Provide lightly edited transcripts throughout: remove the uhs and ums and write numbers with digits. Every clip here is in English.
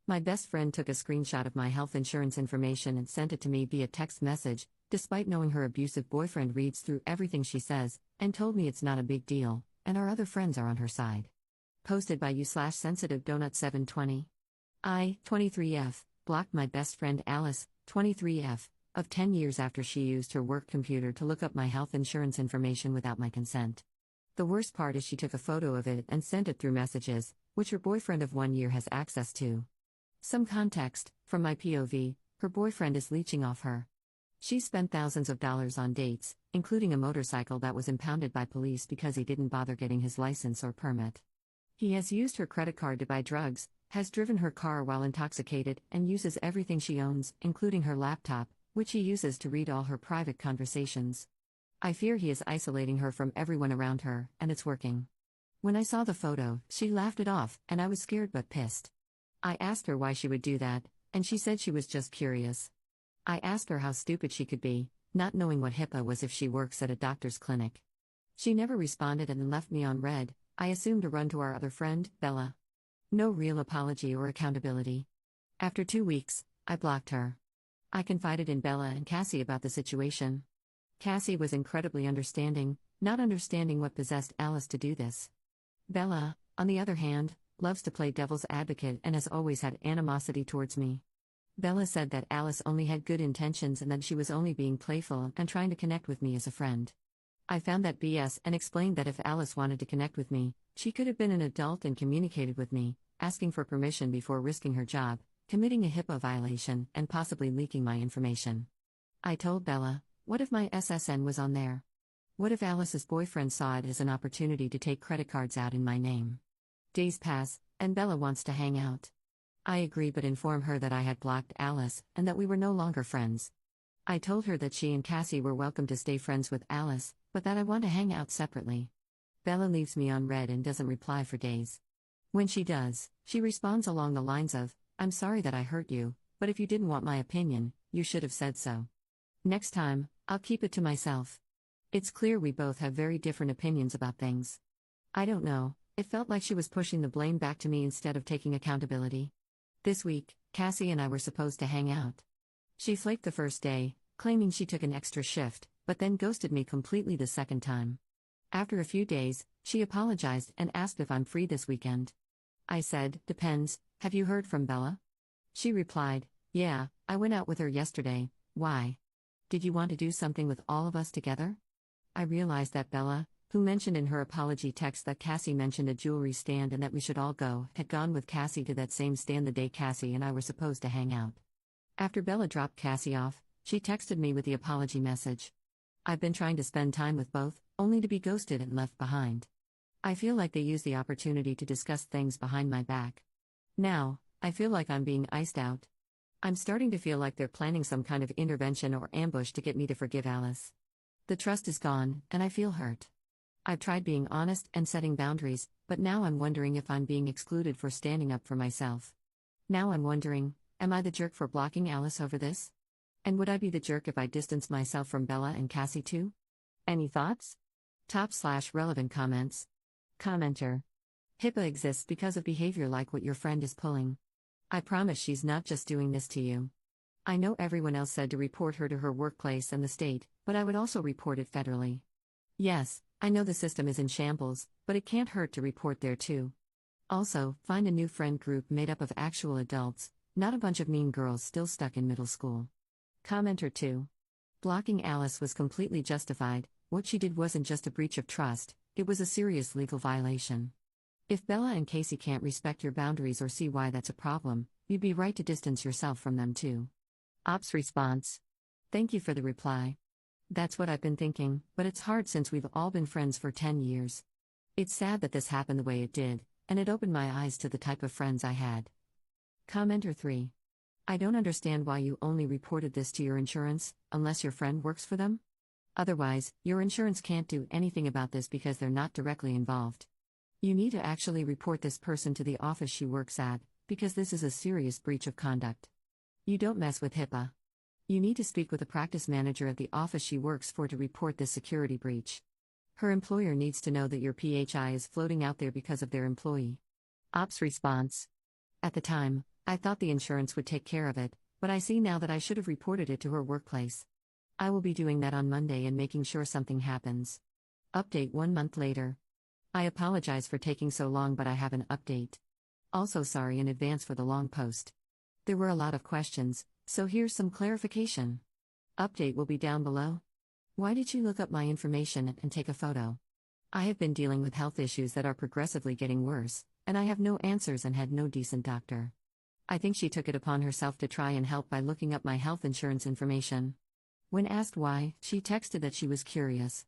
My best friend took a screenshot of my health insurance information and sent it to me via text message, despite knowing her abusive boyfriend reads through everything she says, and told me it's not a big deal, and our other friends are on her side. Posted by you/sensitive donut 720. I, 23F, blocked my best friend Alice, 23F, of 10 years after she used her work computer to look up my health insurance information without my consent. The worst part is she took a photo of it and sent it through messages, which her boyfriend of 1 year has access to. Some context: from my POV, her boyfriend is leeching off her. She spent thousands of dollars on dates, including a motorcycle that was impounded by police because he didn't bother getting his license or permit. He has used her credit card to buy drugs, has driven her car while intoxicated, and uses everything she owns, including her laptop, which he uses to read all her private conversations. I fear he is isolating her from everyone around her, and it's working. When I saw the photo, she laughed it off, and I was scared but pissed. I asked her why she would do that, and she said she was just curious. I asked her how stupid she could be, not knowing what HIPAA was if she works at a doctor's clinic. She never responded and then left me on red, I assumed to run to our other friend, Bella. No real apology or accountability. After 2 weeks, I blocked her. I confided in Bella and Cassie about the situation. Cassie was incredibly understanding, not understanding what possessed Alice to do this. Bella, on the other hand, loves to play devil's advocate and has always had animosity towards me. Bella said that Alice only had good intentions and that she was only being playful and trying to connect with me as a friend. I found that BS and explained that if Alice wanted to connect with me, she could have been an adult and communicated with me, asking for permission before risking her job, committing a HIPAA violation, and possibly leaking my information. I told Bella, what if my SSN was on there? What if Alice's boyfriend saw it as an opportunity to take credit cards out in my name? Days pass, and Bella wants to hang out. I agree but inform her that I had blocked Alice, and that we were no longer friends. I told her that she and Cassie were welcome to stay friends with Alice, but that I want to hang out separately. Bella leaves me on red and doesn't reply for days. When she does, she responds along the lines of, I'm sorry that I hurt you, but if you didn't want my opinion, you should have said so. Next time, I'll keep it to myself. It's clear we both have very different opinions about things. I don't know, it felt like she was pushing the blame back to me instead of taking accountability. This week, Cassie and I were supposed to hang out. She flaked the first day, claiming she took an extra shift, but then ghosted me completely the second time. After a few days, she apologized and asked if I'm free this weekend. I said, depends, have you heard from Bella? She replied, yeah, I went out with her yesterday, why? Did you want to do something with all of us together? I realized that Bella, who mentioned in her apology text that Cassie mentioned a jewelry stand and that we should all go, had gone with Cassie to that same stand the day Cassie and I were supposed to hang out. After Bella dropped Cassie off, she texted me with the apology message. I've been trying to spend time with both, only to be ghosted and left behind. I feel like they used the opportunity to discuss things behind my back. Now, I feel like I'm being iced out. I'm starting to feel like they're planning some kind of intervention or ambush to get me to forgive Alice. The trust is gone, and I feel hurt. I've tried being honest and setting boundaries, but now I'm wondering if I'm being excluded for standing up for myself. Now I'm wondering, am I the jerk for blocking Alice over this? And would I be the jerk if I distance myself from Bella and Cassie too? Any thoughts? Top/relevant comments. Commenter. HIPAA exists because of behavior like what your friend is pulling. I promise she's not just doing this to you. I know everyone else said to report her to her workplace and the state, but I would also report it federally. Yes, I know the system is in shambles, but it can't hurt to report there too. Also, find a new friend group made up of actual adults, not a bunch of mean girls still stuck in middle school. Commenter 2. Blocking Alice was completely justified. What she did wasn't just a breach of trust, it was a serious legal violation. If Bella and Casey can't respect your boundaries or see why that's a problem, you'd be right to distance yourself from them too. Ops response. Thank you for the reply. That's what I've been thinking, but it's hard since we've all been friends for 10 years. It's sad that this happened the way it did, and it opened my eyes to the type of friends I had. Commenter 3. I don't understand why you only reported this to your insurance, unless your friend works for them? Otherwise, your insurance can't do anything about this because they're not directly involved. You need to actually report this person to the office she works at, because this is a serious breach of conduct. You don't mess with HIPAA. You need to speak with the practice manager at the office she works for to report this security breach. Her employer needs to know that your PHI is floating out there because of their employee. Ops response. At the time, I thought the insurance would take care of it, but I see now that I should have reported it to her workplace. I will be doing that on Monday and making sure something happens. Update 1 month later. I apologize for taking so long, but I have an update. Also, sorry in advance for the long post. There were a lot of questions, so here's some clarification. Update will be down below. Why did you look up my information and take a photo? I have been dealing with health issues that are progressively getting worse, and I have no answers and had no decent doctor. I think she took it upon herself to try and help by looking up my health insurance information. When asked why, she texted that she was curious.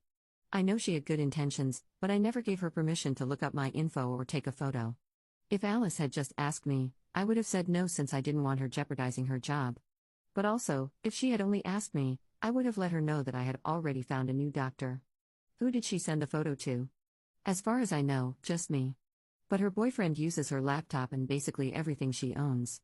I know she had good intentions, but I never gave her permission to look up my info or take a photo. If Alice had just asked me, I would have said no since I didn't want her jeopardizing her job. But also, if she had only asked me, I would have let her know that I had already found a new doctor. Who did she send the photo to? As far as I know, just me. But her boyfriend uses her laptop and basically everything she owns.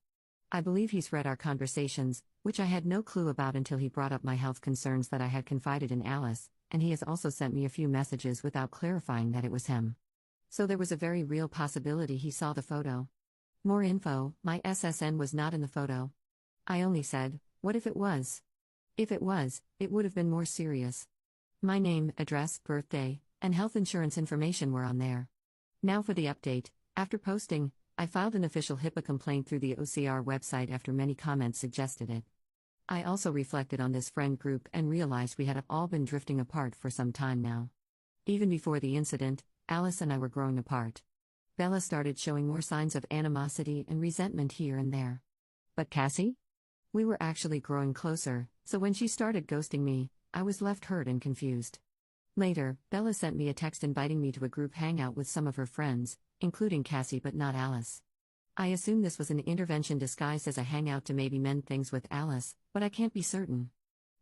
I believe he's read our conversations, which I had no clue about until he brought up my health concerns that I had confided in Alice, and he has also sent me a few messages without clarifying that it was him. So there was a very real possibility he saw the photo. More info: my SSN was not in the photo. I only said, what if it was? If it was, it would have been more serious. My name, address, birthday, and health insurance information were on there. Now for the update. After posting, I filed an official HIPAA complaint through the OCR website after many comments suggested it. I also reflected on this friend group and realized we had all been drifting apart for some time now. Even before the incident, Alice and I were growing apart. Bella started showing more signs of animosity and resentment here and there. But Cassie? We were actually growing closer, so when she started ghosting me, I was left hurt and confused. Later, Bella sent me a text inviting me to a group hangout with some of her friends, including Cassie but not Alice. I assume this was an intervention disguised as a hangout to maybe mend things with Alice, but I can't be certain.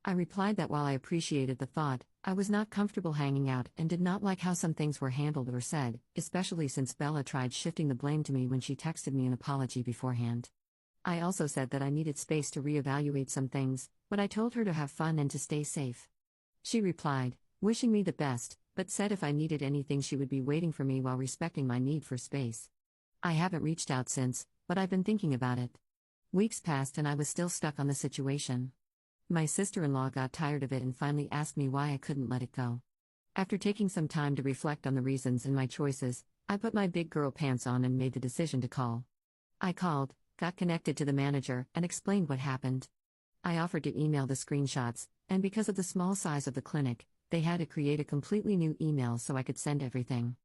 I replied that while I appreciated the thought, I was not comfortable hanging out and did not like how some things were handled or said, especially since Bella tried shifting the blame to me when she texted me an apology beforehand. I also said that I needed space to reevaluate some things, but I told her to have fun and to stay safe. She replied, wishing me the best, but said if I needed anything she would be waiting for me while respecting my need for space. I haven't reached out since, but I've been thinking about it. Weeks passed and I was still stuck on the situation. My sister-in-law got tired of it and finally asked me why I couldn't let it go. After taking some time to reflect on the reasons and my choices, I put my big girl pants on and made the decision to call. I called, got connected to the manager, and explained what happened. I offered to email the screenshots, and because of the small size of the clinic, they had to create a completely new email so I could send everything.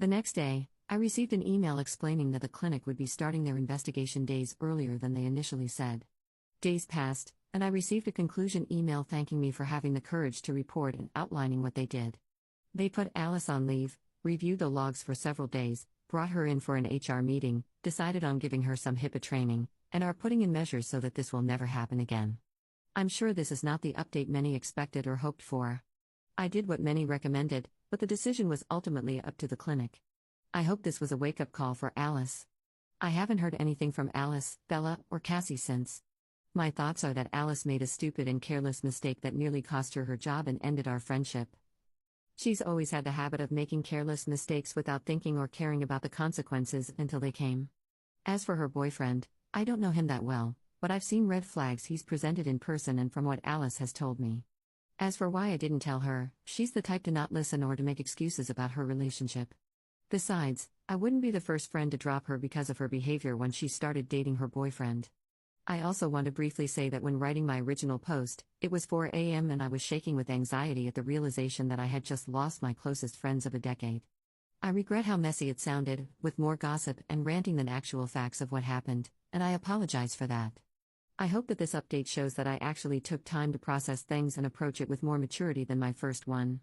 The next day, I received an email explaining that the clinic would be starting their investigation days earlier than they initially said. Days passed, and I received a conclusion email thanking me for having the courage to report and outlining what they did. They put Alice on leave, reviewed the logs for several days, brought her in for an HR meeting, decided on giving her some HIPAA training, and are putting in measures so that this will never happen again. I'm sure this is not the update many expected or hoped for. I did what many recommended, but the decision was ultimately up to the clinic. I hope this was a wake-up call for Alice. I haven't heard anything from Alice, Bella, or Cassie since. My thoughts are that Alice made a stupid and careless mistake that nearly cost her her job and ended our friendship. She's always had the habit of making careless mistakes without thinking or caring about the consequences until they came. As for her boyfriend, I don't know him that well, but I've seen red flags he's presented in person and from what Alice has told me. As for why I didn't tell her, she's the type to not listen or to make excuses about her relationship. Besides, I wouldn't be the first friend to drop her because of her behavior when she started dating her boyfriend. I also want to briefly say that when writing my original post, it was 4 a.m. and I was shaking with anxiety at the realization that I had just lost my closest friends of a decade. I regret how messy it sounded, with more gossip and ranting than actual facts of what happened, and I apologize for that. I hope that this update shows that I actually took time to process things and approach it with more maturity than my first one.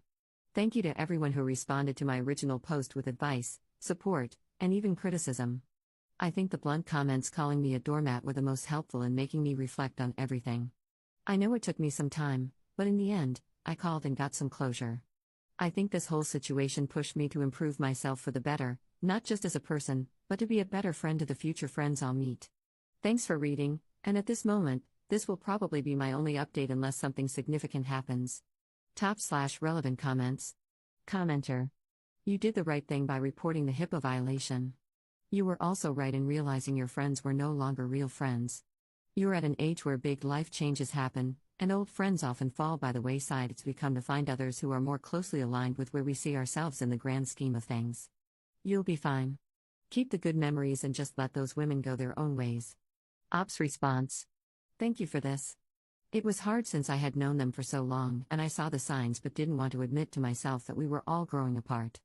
Thank you to everyone who responded to my original post with advice, support, and even criticism. I think the blunt comments calling me a doormat were the most helpful in making me reflect on everything. I know it took me some time, but in the end, I called and got some closure. I think this whole situation pushed me to improve myself for the better, not just as a person, but to be a better friend to the future friends I'll meet. Thanks for reading, and at this moment, this will probably be my only update unless something significant happens. Top/relevant comments. Commenter. You did the right thing by reporting the HIPAA violation. You were also right in realizing your friends were no longer real friends. You're at an age where big life changes happen, and old friends often fall by the wayside. It's become to find others who are more closely aligned with where we see ourselves in the grand scheme of things. You'll be fine. Keep the good memories and just let those women go their own ways. Ops response. Thank you for this. It was hard since I had known them for so long and I saw the signs but didn't want to admit to myself that we were all growing apart.